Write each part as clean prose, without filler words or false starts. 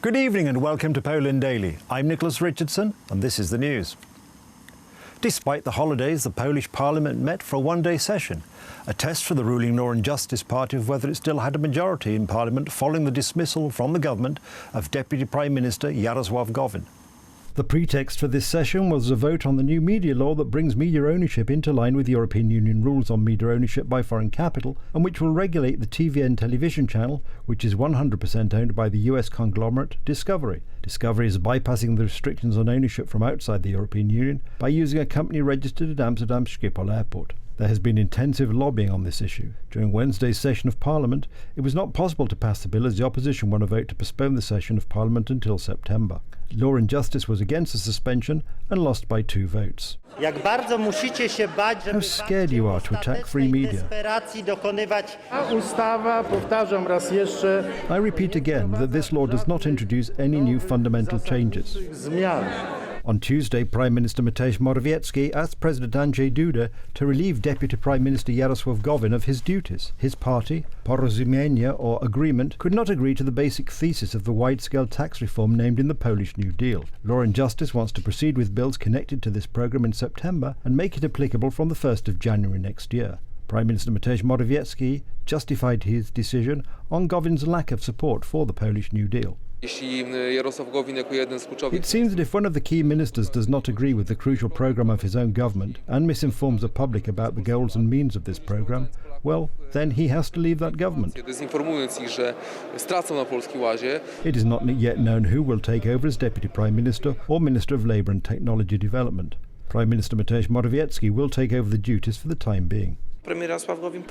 Good evening and welcome to Poland Daily. I'm Nicholas Richardson and this is the news. Despite the holidays, the Polish Parliament met for a one-day session, a test for the ruling Law and Justice Party of whether it still had a majority in Parliament following the dismissal from the government of Deputy Prime Minister Jaroslaw Gowin. The pretext for this session was a vote on the new media law that brings media ownership into line with European Union rules on media ownership by foreign capital and which will regulate the TVN television channel, which is 100% owned by the US conglomerate Discovery. Discovery is bypassing the restrictions on ownership from outside the European Union by using a company registered at Amsterdam Schiphol airport. There has been intensive lobbying on this issue. During Wednesday's session of Parliament, it was not possible to pass the bill as the opposition won a vote to postpone the session of Parliament until September. Law and Justice was against the suspension and lost by 2 votes. How scared you are to attack free media? I repeat again that this law does not introduce any new fundamental changes. On Tuesday, Prime Minister Mateusz Morawiecki asked President Andrzej Duda to relieve Deputy Prime Minister Jaroslaw Gowin of his duties. His party, Porozumienie or Agreement, could not agree to the basic thesis of the wide-scale tax reform named in the Polish New Deal. Law and Justice wants to proceed with bills connected to this programme in September and make it applicable from the 1st of January next year. Prime Minister Mateusz Morawiecki justified his decision on Gowin's lack of support for the Polish New Deal. It seems that if one of the key ministers does not agree with the crucial programme of his own government and misinforms the public about the goals and means of this programme, well, then he has to leave that government. It is not yet known who will take over as Deputy Prime Minister or Minister of Labour and Technology Development. Prime Minister Mateusz Morawiecki will take over the duties for the time being.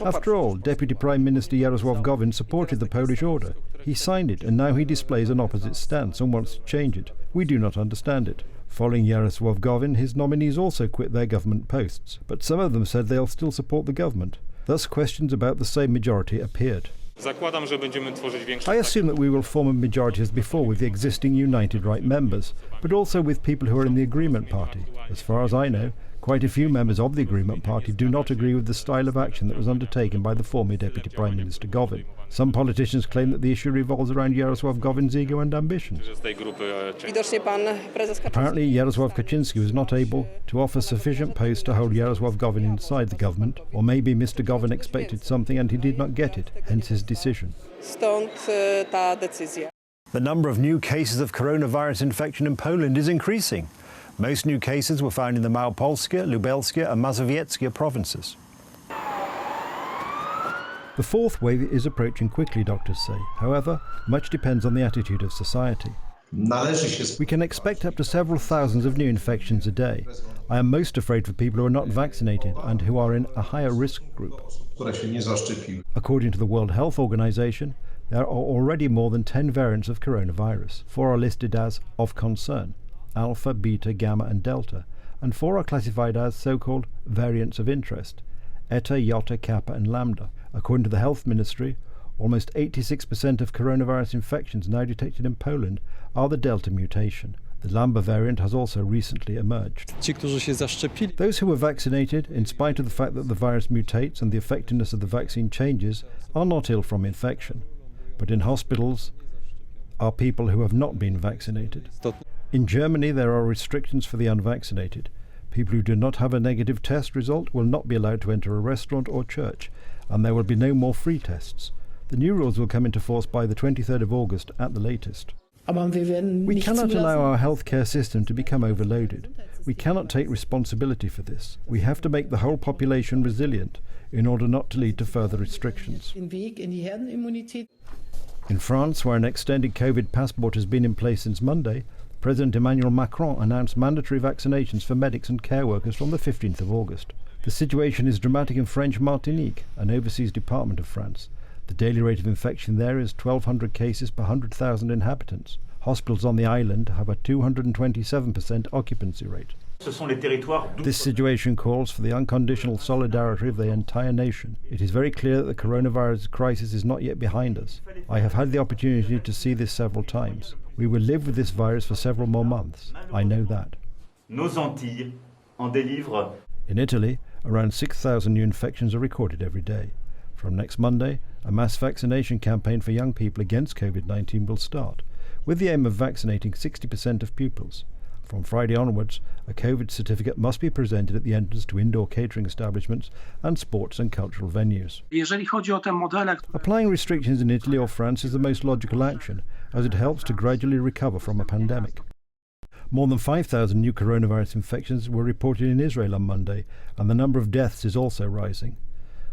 After all, Deputy Prime Minister Jaroslaw Gowin supported the Polish order. He signed it and now he displays an opposite stance and wants to change it. We do not understand it. Following Jaroslaw Gowin, his nominees also quit their government posts, but some of them said they'll still support the government. Thus questions about the same majority appeared. I assume that we will form a majority as before with the existing United Right members, but also with people who are in the Agreement Party. As far as I know, quite a few members of the Agreement Party do not agree with the style of action that was undertaken by the former Deputy Prime Minister Gowin. Some politicians claim that the issue revolves around Jaroslaw Gowin's ego and ambitions. Apparently, Jarosław Kaczynski was not able to offer sufficient posts to hold Jaroslaw Gowin inside the government, or maybe Mr. Gowin expected something and he did not get it, hence his decision. The number of new cases of coronavirus infection in Poland is increasing. Most new cases were found in the Małopolskie, Lubelskie and Mazowieckie provinces. The 4th wave is approaching quickly, doctors say. However, much depends on the attitude of society. We can expect up to several thousands of new infections a day. I am most afraid for people who are not vaccinated and who are in a higher risk group. According to the World Health Organization, there are already more than 10 variants of coronavirus. 4 are listed as of concern: Alpha, Beta, Gamma and Delta, and 4 are classified as so-called variants of interest: Eta, Iota, Kappa and Lambda. According to the Health Ministry, almost 86% of coronavirus infections now detected in Poland are the Delta mutation. The Lambda variant has also recently emerged. Those who were vaccinated, in spite of the fact that the virus mutates and the effectiveness of the vaccine changes, are not ill from infection. But in hospitals are people who have not been vaccinated. In Germany, there are restrictions for the unvaccinated. People who do not have a negative test result will not be allowed to enter a restaurant or church, and there will be no more free tests. The new rules will come into force by the 23rd of August at the latest. We cannot allow our healthcare system to become overloaded. We cannot take responsibility for this. We have to make the whole population resilient in order not to lead to further restrictions. In France, where an extended COVID passport has been in place since Monday, President Emmanuel Macron announced mandatory vaccinations for medics and care workers from the 15th of August. The situation is dramatic in French Martinique, an overseas department of France. The daily rate of infection there is 1,200 cases per 100,000 inhabitants. Hospitals on the island have a 227% occupancy rate. This situation calls for the unconditional solidarity of the entire nation. It is very clear that the coronavirus crisis is not yet behind us. I have had the opportunity to see this several times. We will live with this virus for several more months. I know that. In Italy, around 6,000 new infections are recorded every day. From next Monday, a mass vaccination campaign for young people against COVID-19 will start, with the aim of vaccinating 60% of pupils. From Friday onwards, a COVID certificate must be presented at the entrance to indoor catering establishments and sports and cultural venues. Applying restrictions in Italy or France is the most logical action, as it helps to gradually recover from a pandemic. More than 5,000 new coronavirus infections were reported in Israel on Monday, and the number of deaths is also rising.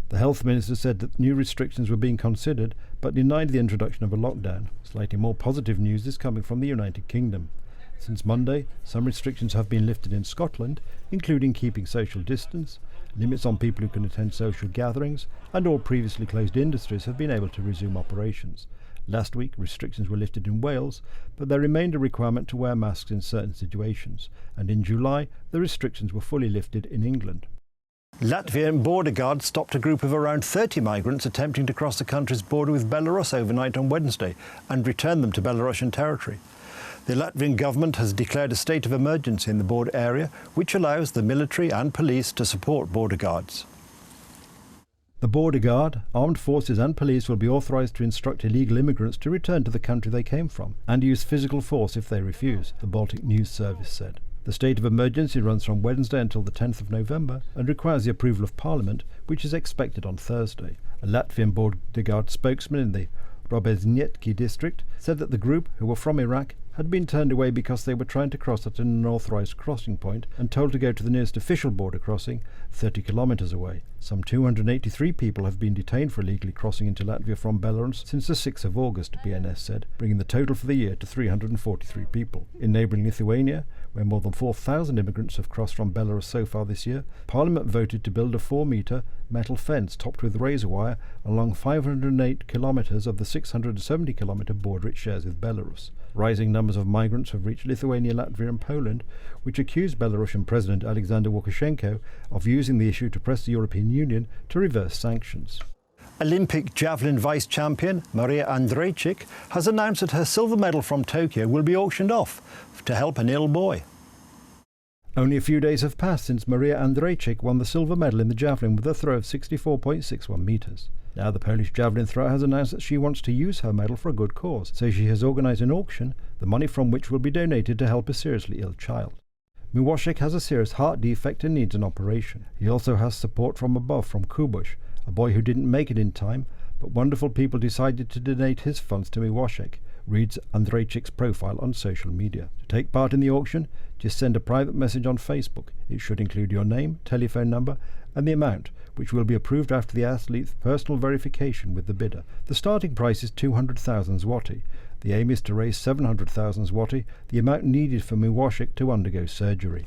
The health minister said that new restrictions were being considered, but denied the introduction of a lockdown. Slightly more positive news is coming from the United Kingdom. Since Monday, some restrictions have been lifted in Scotland, including keeping social distance, limits on people who can attend social gatherings, and all previously closed industries have been able to resume operations. Last week, restrictions were lifted in Wales, but there remained a requirement to wear masks in certain situations, and in July, the restrictions were fully lifted in England. Latvian border guards stopped a group of around 30 migrants attempting to cross the country's border with Belarus overnight on Wednesday and return them to Belarusian territory. The Latvian government has declared a state of emergency in the border area, which allows the military and police to support border guards. The border guard, armed forces and police will be authorised to instruct illegal immigrants to return to the country they came from and use physical force if they refuse, the Baltic News Service said. The state of emergency runs from Wednesday until the 10th of November and requires the approval of Parliament, which is expected on Thursday. A Latvian border guard spokesman in the Robežņieki district said that the group, who were from Iraq, had been turned away because they were trying to cross at an unauthorised crossing point and told to go to the nearest official border crossing 30 kilometres away. Some 283 people have been detained for illegally crossing into Latvia from Belarus since the 6th of August, BNS said, bringing the total for the year to 343 people. In neighbouring Lithuania, where more than 4,000 immigrants have crossed from Belarus so far this year, Parliament voted to build a 4-metre metal fence topped with razor wire along 508 kilometres of the 670-kilometre border it shares with Belarus. Rising numbers of migrants have reached Lithuania, Latvia and Poland, which accused Belarusian President Alexander Lukashenko of using the issue to press the European Union to reverse sanctions. Olympic javelin vice-champion Maria Andrejczyk has announced that her silver medal from Tokyo will be auctioned off to help an ill boy. Only a few days have passed since Maria Andrejczyk won the silver medal in the javelin with a throw of 64.61 metres. Now the Polish javelin thrower has announced that she wants to use her medal for a good cause, so she has organised an auction, the money from which will be donated to help a seriously ill child. Miłoszek has a serious heart defect and needs an operation. He also has support from above from Kubusz, a boy who didn't make it in time, but wonderful people decided to donate his funds to Miłoszek, reads Andrejczyk's profile on social media. To take part in the auction, just send a private message on Facebook. It should include your name, telephone number and the amount, which will be approved after the athlete's personal verification with the bidder. The starting price is 200,000 zloty. The aim is to raise 700,000 zloty, the amount needed for Miłoszek to undergo surgery.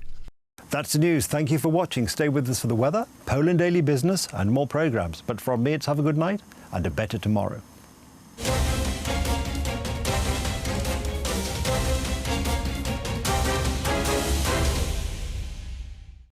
That's the news. Thank you for watching. Stay with us for the weather, Poland Daily Business and more programmes. But from me, it's have a good night and a better tomorrow.